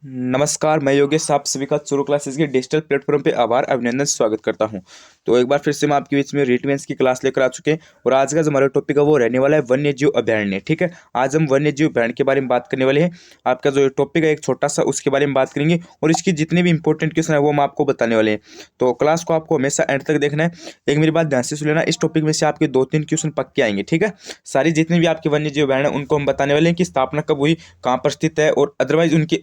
नमस्कार, मैं योगेश आप सभी का चुरू क्लासेस के डिजिटल प्लेटफॉर्म पे आभार अभिनंदन स्वागत करता हूं। तो एक बार फिर से मैं आपके बीच में रिटवेंस की क्लास लेकर आ चुके हैं और आज का जो हमारा टॉपिक है वो रहने वाला है वन्यजीव अभयारण्य। ठीक है, आज हम वन्यजीव अभयारण्य के बारे में बात करने वाले हैं। आपका जो टॉपिक है एक छोटा सा उसके बारे में बात करेंगे और इसकी जितने भी इंपॉर्टेंट क्वेश्चन है वो हम आपको बताने वाले हैं। तो क्लास को आपको हमेशा एंड तक देखना है। एक मेरी बात ध्यान से सुन लेना, इस टॉपिक में से आपके 2-3 क्वेश्चन पक्के आएंगे। ठीक है, सारी जितने भी आपके वन्यजीव अभयारण्य उनको हम बताने वाले हैं कि स्थापना कब हुई, कहाँ पर स्थित है और अदरवाइज उनके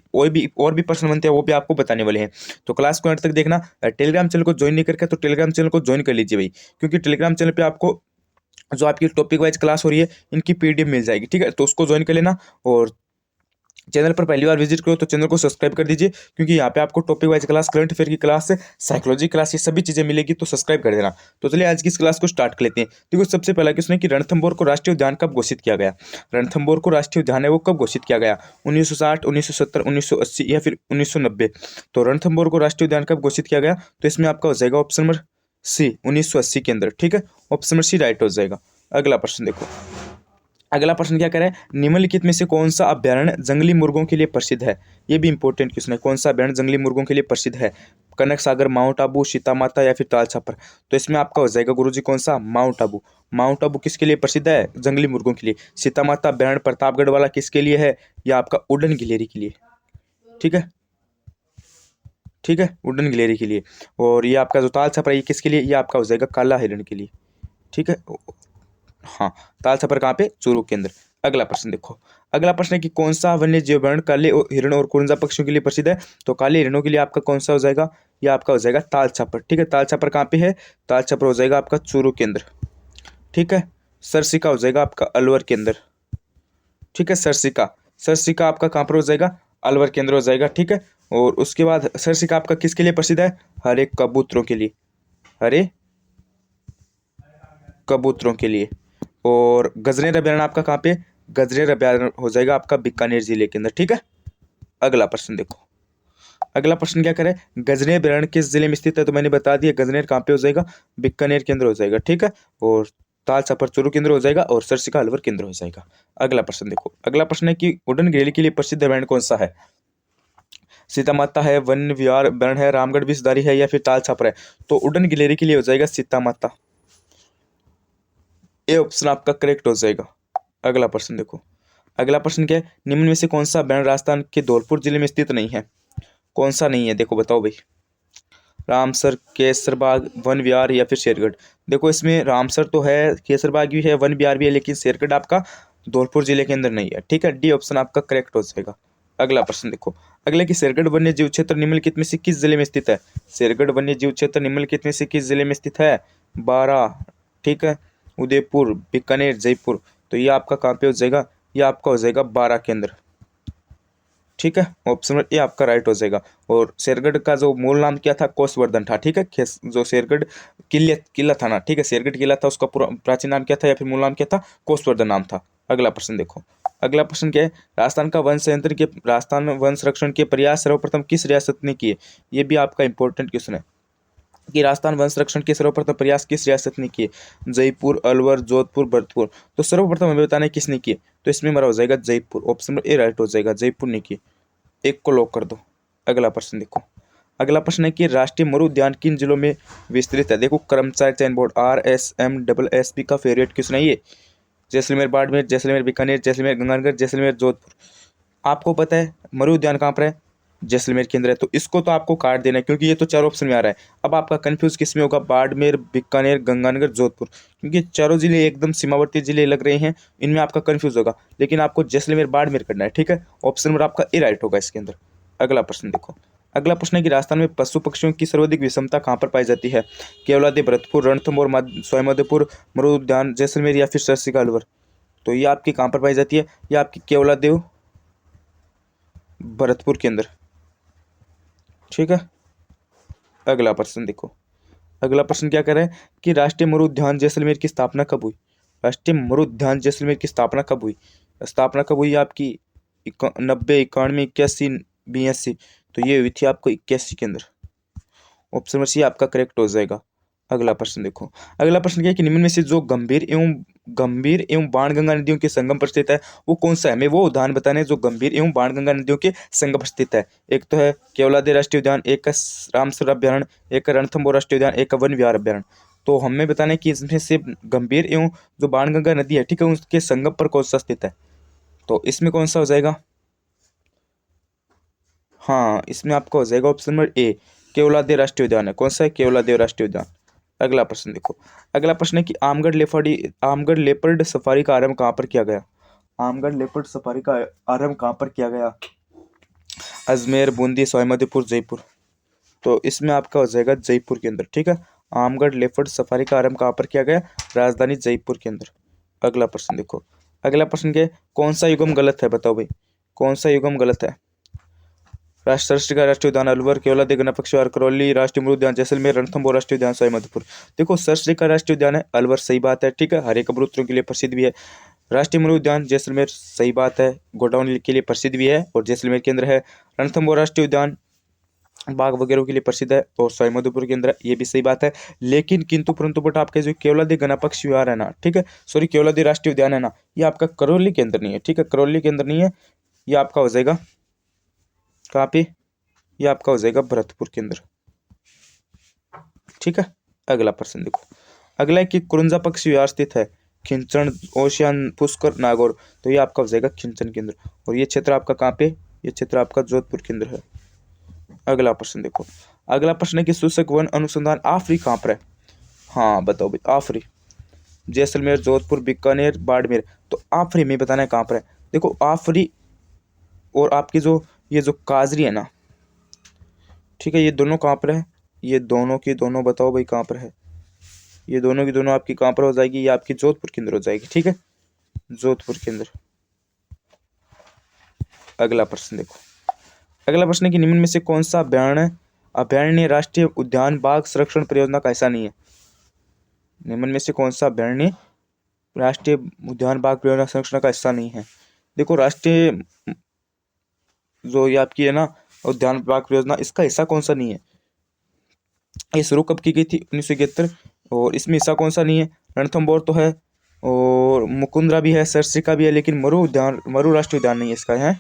और भी प्रश्न बनते हैं वो भी आपको बताने वाले हैं। तो क्लास को अंत तक देखना। टेलीग्राम चैनल को ज्वाइन नहीं करके तो टेलीग्राम चैनल को ज्वाइन कर लीजिए भाई, क्योंकि टेलीग्राम चैनल पे आपको जो आपकी टॉपिक वाइज क्लास हो रही है इनकी पीडीएफ मिल जाएगी। ठीक है, तो उसको ज्वाइन कर लेना और चैनल पर पहली बार विजिट करो तो चैनल को सब्सक्राइब कर दीजिए, क्योंकि यहाँ पे आपको topic wise class, current affair की क्लास, साइकोलॉजी क्लास, ये सभी चीजें मिलेगी। तो सब्सक्राइब कर देना। तो चलिए आज की इस क्लास को स्टार्ट कर लेते हैं। देखो सबसे पहला क्वेश्चन है कि रणथंभौर को राष्ट्रीय उद्यान कब घोषित किया गया। रणथंभौर को राष्ट्रीय उद्यान है वो कब घोषित किया गया, 1960, 1970, 1980 या फिर 1990। तो रणथंभौर को राष्ट्रीय उद्यान कब घोषित किया गया, तो इसमें आपका हो जाएगा ऑप्शन नंबर सी, 1980 के अंदर। ठीक है, ऑप्शन नंबर सी राइट हो जाएगा। अगला प्रश्न देखो, अगला प्रश्न क्या करें, निम्नलिखित में से कौन सा अभ्यारण्य जंगली मुर्गों के लिए प्रसिद्ध है। ये भी इंपॉर्टेंट क्वेश्चन है, कौन सा अभ्यारण्य जंगली मुर्गों के लिए प्रसिद्ध है। कनक सागर, माउंट आबू, सीता माता या फिर ताल छापर। तो इसमें आपका हो जाएगा गुरुजी कौन सा, माउंट आबू। माउंट आबू किसके लिए प्रसिद्ध है, जंगली मुर्गों के लिए। सीता माता अभ्यारण्य प्रतापगढ़ वाला किसके लिए है, या आपका उड़न गिलेरी के लिए। ठीक है, ठीक है, उड़न गिलेरी के लिए। और ये आपका जो ताल छापर है ये किसके लिए, ये आपका हो जाएगा काला हिरण के लिए। ठीक है, हाँ, ताल छपर कहाँ पे, चूरू के अंदर। अगला प्रश्न देखो, अगला प्रश्न है कि कौन सा वन्य जीव वर्ण काले हिरण और कुरंजा पक्षियों के लिए प्रसिद्ध है। तो काले हिरणों के लिए आपका कौन सा हो जाएगा, या आपका हो जाएगा ताल छपर। ठीक है, ताल छपर कहाँ पे है, ताल छपर हो जाएगा आपका चूरू के अंदर। ठीक है, सरसिका हो जाएगा आपका अलवर के अंदर। ठीक है, सरसिका, सरसिका आपका कहाँ पर हो जाएगा, अलवर के अंदर हो जाएगा। ठीक है, और उसके बाद सरसिका आपका किसके लिए प्रसिद्ध है, हरे कबूतरों के लिए, हरे कबूतरों के लिए। और गजनेर अभ्यारण्य आपका कहाँ पे, गजनेर अभ्यारण्य हो जाएगा आपका बीकानेर जिले के अंदर। ठीक है, अगला प्रश्न देखो, अगला प्रश्न क्या करें, गजनेर अभ्यारण्य किस जिले में स्थित है। तो मैंने बता दिया, गजनेर कहाँ पे हो जाएगा, बीकानेर के अंदर हो जाएगा। ठीक है, और ताल छपर चूरू के अंदर हो जाएगा और सरसिका अलवर के अंदर हो जाएगा। अगला प्रश्न देखो, अगला प्रश्न है कि उड़न गिरेली के लिए प्रसिद्ध अभ्यारण्य कौन सा है। सीता माता है, वन विहार अभ्यारण्य है, रामगढ़ विषधारी है या फिर ताल छापर है। तो उड़न गिलेरी के लिए हो जाएगा सीता माता, ये ऑप्शन आपका करेक्ट हो जाएगा। अगला प्रश्न देखो, अगला प्रश्न क्या है, निम्न में से कौन सा अभ्यारण्य राजस्थान के धौलपुर जिले में स्थित नहीं है। कौन सा नहीं है, देखो बताओ भाई। रामसर, केसरबाग, वन विहार या फिर शेरगढ़। देखो इसमें रामसर तो है, केसरबाग भी है, वन विहार भी है, लेकिन शेरगढ़ आपका धौलपुर जिले के अंदर नहीं है। ठीक है, डी ऑप्शन आपका करेक्ट हो जाएगा। अगला प्रश्न देखो, अगला कि शेरगढ़ वन्य जीव क्षेत्र निम्नलिखित में से किस जिले में स्थित है। शेरगढ़ वन्य जीव क्षेत्र निम्नलिखित में से किस जिले में स्थित है, बारह। ठीक है, उदयपुर, बीकानेर, जयपुर। तो ये आपका कहाँ पे हो जाएगा, ये आपका हो जाएगा बारह के अंदर। ठीक है, ऑप्शन नंबर ए आपका राइट हो जाएगा। और शेरगढ़ का जो मूल नाम क्या था, कोसवर्धन था। ठीक है, जो शेरगढ़ किला था ना, ठीक है, शेरगढ़ किला था, उसका पूरा प्राचीन नाम क्या था या फिर मूल नाम क्या था, कोसवर्धन नाम था। अगला प्रश्न देखो, अगला प्रश्न क्या है, राजस्थान वन संरक्षण के प्रयास सर्वप्रथम किस रियासत ने किए। ये भी आपका इंपॉर्टेंट क्वेश्चन है कि राजस्थान वन संरक्षण के सर्वप्रथम प्रयास किस रियासत ने किए। जयपुर, अलवर, जोधपुर, भरतपुर। तो सर्वप्रथम हमें बताना है किसने किए। तो इसमें हमारा हो जाएगा Jaipur, option number A right हो जाएगा, जयपुर ने किए। एक को लॉक कर दो। अगला प्रश्न देखो, अगला प्रश्न है कि राष्ट्रीय मरु उद्यान किन जिलों में विस्तृत है। देखो कर्मचारी चयन बोर्ड RSMSSB का फेवरेट क्वेश्चन है ये। जैसलमेर, बाड़मेर, जैसलमेर, बीकानेर, जैसलमेर, गंगानगर, जैसलमेर, जोधपुर। आपको पता है मरु उद्यान कहाँ पर है, जैसलमेर के अंदर है। तो इसको तो आपको काट देना है, क्योंकि ये तो चार ऑप्शन में आ रहा है। अब आपका कंफ्यूज किस में होगा, बाड़मेर, बीकानेर, गंगानगर, जोधपुर, क्योंकि चारों जिले एकदम सीमावर्ती जिले लग रहे हैं, इनमें आपका कंफ्यूज होगा। लेकिन आपको जैसलमेर बाड़मेर करना है। ठीक है, ऑप्शन नंबर आपका ए राइट होगा इसके अंदर। अगला प्रश्न देखो, अगला प्रश्न है कि राजस्थान में पशु पक्षियों की सर्वाधिक विषमता कहाँ पर पाई जाती है। केवलादेव, भरतपुर, रणथंभौर, स्वयंदेवपुर, मरु उद्यान, जैसलमेर या फिर सरसिका अलवर। तो ये आपकी कहाँ पर पाई जाती है, ये आपकी केवलादेव, भरतपुर के अंदर। ठीक है, अगला प्रश्न देखो, अगला प्रश्न क्या कर रहा है कि राष्ट्रीय मरु उद्यान जैसलमेर की स्थापना कब हुई। राष्ट्रीय मरु उद्यान जैसलमेर की स्थापना कब हुई, स्थापना कब हुई आपकी 90, 91, 81, 82। तो ये हुई थी आपको 81 के अंदर। ऑप्शन नंबर सी आपका करेक्ट हो जाएगा। अगला प्रश्न देखो। अगला प्रश्न क्या है कि निम्न में से जो गंभीर एवं बाणगंगा नदियों के संगम पर स्थित है वो कौन सा है। हमें वो उद्यान बताने हैं जो गंभीर एवं बाणगंगा नदियों के संगम पर स्थित है। एक तो है केवलादेव राष्ट्रीय उद्यान, एक का रामसर अभ्यारण्य, एक का रणथंभौर राष्ट्रीय उद्यान, एक का वन विहार अभ्यारण्य। तो हमें बताना है कि इसमें से गंभीर एवं जो बाणगंगा नदी है, ठीक है, उसके संगम पर कौन सा स्थित है। तो इसमें कौन सा हो जाएगा। हाँ, इसमें आपका हो जाएगा ऑप्शन नंबर ए, केवलादेव राष्ट्रीय उद्यान है। कौन सा है, केवलादेव राष्ट्रीय उद्यान। अगला प्रश्न देखो। अगला प्रश्न है कि आमगढ़ लेपर्ड सफारी का आरंभ कहाँ पर किया गया। आमगढ़ लेपर्ड सफारी का आरंभ कहाँ पर किया गया। अजमेर, बूंदी, सवाईमाधोपुर, जयपुर। तो इसमें आपका हो जाएगा जयपुर के अंदर, ठीक है। आमगढ़ लेपर्ड सफारी का आरंभ कहाँ पर किया गया, राजधानी जयपुर के अंदर। अगला प्रश्न देखो। अगला प्रश्न क्या है, कौन सा युगम गलत है, बताओ भाई कौन सा युगम गलत है। राष्ट्रीय का राष्ट्रीय उद्यान अलवर, केवलादेव गणना पक्षी विहार, करौली राष्ट्रीय मृग उद्यान, जैसलमेर, रणथंभौर राष्ट्रीय उद्यान, सवाईमाधोपुर। देखो सरिस्का का राष्ट्रीय उद्यान है अलवर, सही बात है, ठीक है। हरे कबूतरों के लिए प्रसिद्ध भी है। राष्ट्रीय मृग उद्यान जैसलमेर, सही बात है, गोडाउन के लिए प्रसिद्ध भी है और जैसलमेर केंद्र है। रणथंभौर राष्ट्रीय उद्यान बाघ वगैरह के लिए प्रसिद्ध है और सवाईमाधोपुर के अंदर है, ये भी सही बात है। लेकिन किंतु परंतु बट आपके जो केवलादेव गणना पक्षी विहार है ना, ठीक है, सॉरी केवलादेव राष्ट्रीय उद्यान है ना, ये आपका करौली के अंदर नहीं है, ठीक है, करौली के अंदर नहीं है। ये आपका हो जाएगा कहाँ पे, ये आपका हो जाएगा भरतपुर के अंदर, ठीक है। अगला प्रश्न देखो। अगला है कि कुरुंजा पक्षी विहार स्थित है खिंचन, ओशियान, पुष्कर, नागौर। तो ये आपका हो जाएगा खिंचन के अंदर और ये क्षेत्र आपका कहाँ पे, ये क्षेत्र आपका जोधपुर के अंदर है। अगला प्रश्न देखो। अगला प्रश्न है कि शुष्क वन अनुसंधान आफरी कहाँ पर है। हाँ बताओ भाई, आफरी जैसलमेर, जोधपुर, बीकानेर, बाड़मेर। तो आफरी में बताना है कहाँ पर है। देखो आफरी और आपकी जो ये जो काजरी है ना, ठीक है, ये दोनों कहाँ पर है, ये दोनों की दोनों बताओ भाई कहाँ पर है। ये दोनों की दोनों आपकी कहाँ पर हो जाएगी, ये आपकी जोधपुर के अंदर हो जाएगी, ठीक है, जोधपुर के अंदर। अगला प्रश्न देखो। अगला प्रश्न है कि निम्न में से कौन सा अभ्यारण्य राष्ट्रीय उद्यान बाघ संरक्षण परियोजना का ऐसा नहीं है। निम्न में से कौन सा अभ्यारण्य राष्ट्रीय उद्यान बाघ परियोजना संरक्षण का हिस्सा नहीं है। देखो राष्ट्रीय जो ये आपकी है ना उद्यान बाघ परियोजना, इसका हिस्सा कौन सा नहीं है। ये शुरू कब की गई थी, 1971। और इसमें हिस्सा कौन सा नहीं है, रणथंभौर तो है और मुकुंदरा भी है, सरसिका भी है, लेकिन मरु राष्ट्रीय उद्यान नहीं है इसका, है,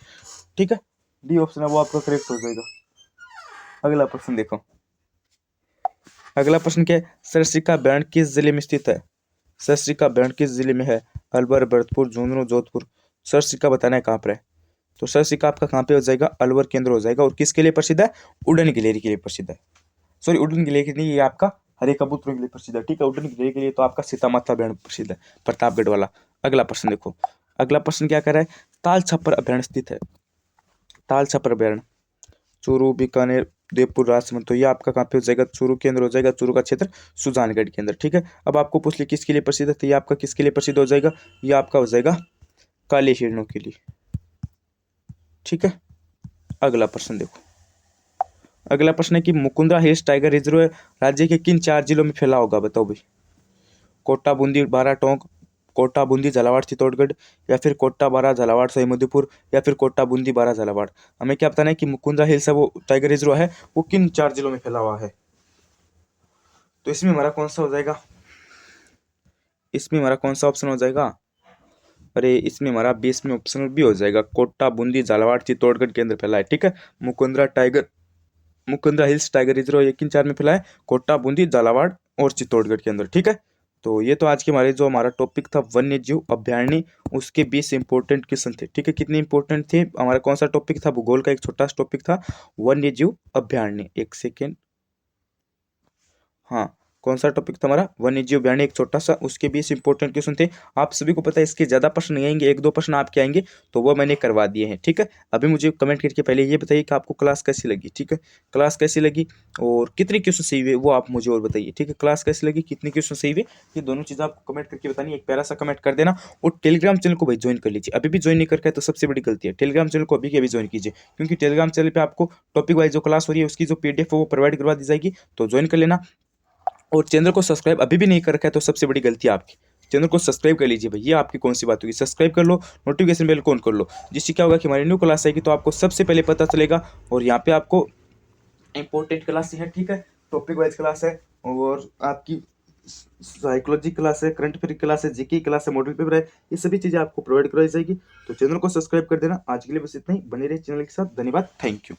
ठीक है। डी ऑप्शन है वो आपका करेक्ट हो जाएगा। अगला प्रश्न देखो। अगला प्रश्न क्या है, सरसिका बैंड किस जिले में स्थित है। सरसिका बैंड किस जिले में है, अलवर, भरतपुर, झुंझुनू, जोधपुर। सरसिका बताना है कहाँ पर है। तो सरसिका आपका कहाँ पे हो जाएगा, अलवर केंद्र हो जाएगा। और किसके लिए प्रसिद्ध है, उड़न गिलेरी के लिए प्रसिद्ध है। सॉरी उड़न गिलेरी के लिए, ये आपका हरे कबूतरों के लिए प्रसिद्ध है, ठीक है। उड़न गिलेरी के लिए तो आपका सीतामाता बैंड प्रसिद्ध है, प्रतापगढ़ वाला। अगला प्रश्न देखो। अगला प्रश्न क्या कर रहा है, ताल छपर अभ्यारण्य स्थित है। ताल छपर अभ्यारण्य चूरू, बीकानेर, देवपुर, राजसमंद। तो ये आपका कहाँ पे हो जाएगा, चूरू के अंदर हो जाएगा। चूरू का क्षेत्र सुजानगढ़ के अंदर, ठीक है। अब आपको पूछ लिया किसके लिए प्रसिद्ध है, तो ये आपका किसके लिए प्रसिद्ध हो जाएगा, ये आपका हो जाएगा काले हिरणों के लिए, ठीक है। अगला प्रश्न देखो। अगला प्रश्न है कि मुकुंदरा हिल्स टाइगर रिजर्व राज्य के किन 4 जिलों में फैला होगा, बताओ भाई। कोटा, बूंदी, बारा, टोंक, कोटा, बूंदी, झालावाड़, चित्तौड़गढ़, या फिर कोटा, बारा, झालावाड़, सवाईमाधोपुर, या फिर कोटा, बूंदी, बारा, झालावाड़। हमें क्या बताना है कि मुकुंदरा हिल्स है वो टाइगर रिजर्व है, वो किन 4 जिलों में फैला हुआ है। तो इसमें हमारा कौन सा हो जाएगा, इसमें हमारा कौन सा ऑप्शन हो जाएगा। अरे इसमें हमारा 20 में ऑप्शन भी हो जाएगा, कोटा, बूंदी, झालावाड़, चित्तौड़गढ़ के अंदर फैला है, ठीक है। मुकुंदरा हिल्स टाइगर रिजर्व ये किन 4 में फैला है, कोटा, बूंदी, झालावाड़ और चित्तौड़गढ़ के अंदर, ठीक है। तो ये तो आज के हमारा टॉपिक था वन्य जीव अभ्यारण्य, उसके 20 इंपॉर्टेंट क्वेश्चन थे, ठीक है। कितने इंपॉर्टेंट थे, हमारा कौन सा टॉपिक था, भूगोल का एक छोटा सा टॉपिक था वन्य जीव अभ्यारण्य। एक सेकेंड, हाँ कौन सा टॉपिक था हमारा, वन्य जीव अभ्यारण्य, एक छोटा सा, उसके 20 इंपॉर्टेंट क्वेश्चन थे। आप सभी को पता है इसके ज्यादा प्रश्न नहीं आएंगे, 1-2 प्रश्न आपके आएंगे, तो वो मैंने करवा दिए हैं, ठीक है। अभी मुझे कमेंट करके पहले ये बताइए कि आपको क्लास कैसी लगी, ठीक है, क्लास कैसी लगी और कितने क्वेश्चन सही हुए वो आप मुझे और बताइए, ठीक है। क्लास कैसी लगी, कितने क्वेश्चन सही हुए, ये दोनों चीज़ आपको कमेंट करके बतानी, एक प्यारा सा कमेंट कर देना। और टेलीग्राम चैनल को भाई ज्वाइन कर लीजिए, अभी भी ज्वाइन नहीं करके तो सबसे बड़ी गलती है। टेलीग्राम चैनल को अभी के अभी ज्वाइन कीजिए, क्योंकि टेलीग्राम चैनल पर आपको टॉपिक वाइज जो क्लास हो रही है उसकी जो PDF है वो प्रोवाइड करवा दी जाएगी, तो ज्वाइन कर लेना। और चैनल को सब्सक्राइब अभी भी नहीं कर रखा है तो सबसे बड़ी गलती है आपकी, चैनल को सब्सक्राइब कर लीजिए भाई, ये आपकी कौन सी बात होगी। सब्सक्राइब कर लो, नोटिफिकेशन बेल ऑन कर लो, जिससे क्या होगा कि हमारी न्यू क्लास आएगी तो आपको सबसे पहले पता चलेगा। और यहाँ पे आपको इंपॉर्टेंट क्लास है, ठीक है। टॉपिक वाइज क्लास है और आपकी साइकोलॉजी क्लास है, करंट अफेयर क्लास है, जीके क्लास है, मॉडल पेपर है, ये सभी चीज़ें आपको प्रोवाइड करवाई जाएगी। तो चैनल को सब्सक्राइब कर देना। आज के लिए बस इतना ही, बने रहिए चैनल के साथ। धन्यवाद, थैंक यू।